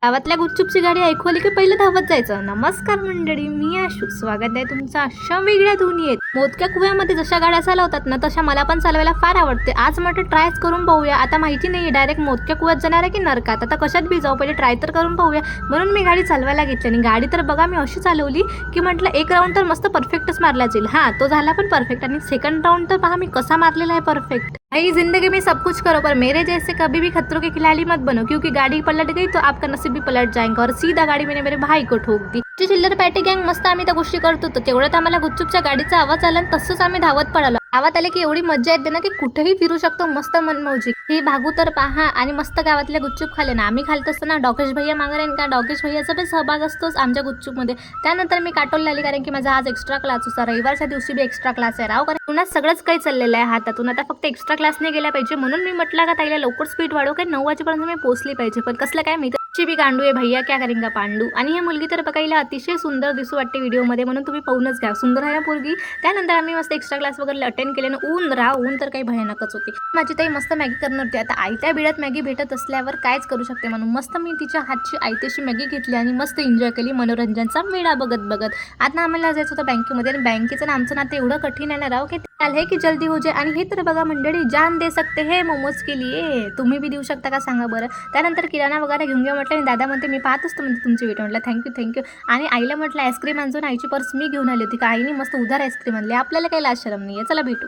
गावातल्या गुपचूपची गाडी ऐकू आली की पहिले धावत जायचं. नमस्कार मंडळी, मी आशू. स्वागत आहे तुमचं अशा वेगळ्या दुनियेत. मोजक्या कुव्यामध्ये जशा गाड्या चालवतात ना, तशा मला पण चालवायला फार आवडते. आज म्हटलं ट्रायच करून पाहूया. आता माहिती नाही डायरेक्ट मोजक्या कुव्यात जाणार आहे की नरकात. आता कशात बी जाऊ, पहिले ट्राय तर करून पाहूया. म्हणून मी गाडी चालवायला घेतली आणि गाडी तर बघा मी अशी चालवली की म्हटलं एक राऊंड तर मस्त परफेक्टच मारला जाईल. हा, तो झाला पण परफेक्ट. आणि सेकंड राऊंड तर पहा मी कसा मारलेला आहे परफेक्ट. भाई जिंदगी में सब कुछ करो पर मेरे जैसे कभी भी खतरों के खिलाड़ी मत बनो, क्योंकि गाड़ी पलट गई तो आपका नसीब भी पलट जाएगा. और सीधा गाडी मैंने मेरे भाई को ठोक दी. चिल्लर पॅटी गँग मस्त आम्ही त्या गोष्टी करत होतो. तेवढ्यात आम्हाला गुपचूपच्या गाडीचा आवाज आला आणि तसंच आम्ही धावत पडालो. गावात आले की एवढी मजा येते ना की कुठेही फिरू शकतो मस्त मनमौजी. ही भागू तर पहा आणि मस्त गावातल्या गुपचूप खाल्ले ना. आम्ही खालत असताना डॉकेश भैया मागे का डॉकेश भैयाचा पण सहभाग असतोच आमच्या गुपचूपमध्ये. त्यानंतर मी काटोलला आली कारण की माझा आज एक्स्ट्रा क्लास होता. रविवारच्या दिवशी बी एक्स्ट्रा क्लास आहे राव. कारण पुन्हा सगळंच काही चाललेलं आहे हातातून. आता फक्त एक्स्ट्रा क्लासने गेला पाहिजे. म्हणून मी म्हटलं का ताईला लवकर स्पीड वाढव, काही 9 वाजेपर्यंत मी पोहोचली पाहिजे. पण कसलं काय मी बी गांडू आहे भैया, क्या करेंगा पांडू. आणि ही मुलगी तर बघायला अतिशय सुंदर दिसू वाटते व्हिडिओमध्ये, म्हणून तुम्ही पाहूनच घ्या. सुंदर आहे ना पोरगी. त्यानंतर आम्ही मस्त एक्स्ट्रा क्लास वगैरे अटेंड केले ना. ऊन तर काही भयानकच होती. माझी ताई मस्त मॅगी करणार होती. आता आयत्या बिड्यात मॅगी भेटत असल्यावर कायच करू शकते, म्हणून मस्त मी तिच्या हातची आयत्याची मॅगी घेतली आणि मस्त एन्जॉय केली मनोरंजनचा मेळा बघत. आता आम्हाला जायचं होतं बँकेमध्ये आणि बँकेचं आमचं नातं एवढं कठीण आहे ना राव की है की जल्दी हो जाए. आणि हे तर बघा मंडळी, जान दे सकते हे मोमोज के लिए. तुम्ही बी देऊ शकता का सांगा बरं. त्यानंतर किराणा वगैरे घेऊन घ्या म्हटलं आणि दादा म्हणते मी पाहत असतो म्हणजे तुमची व्हिडिओ. म्हटलं थँक्यू. आणि आईला म्हटलं आईस्क्रीम आणजून. आईची पर्स मी घेऊन आली होती. का आईने मस्त उधार आईस्क्रीम आणली. आपल्याला काही लाज शरम नाही आहे. चला भेटू.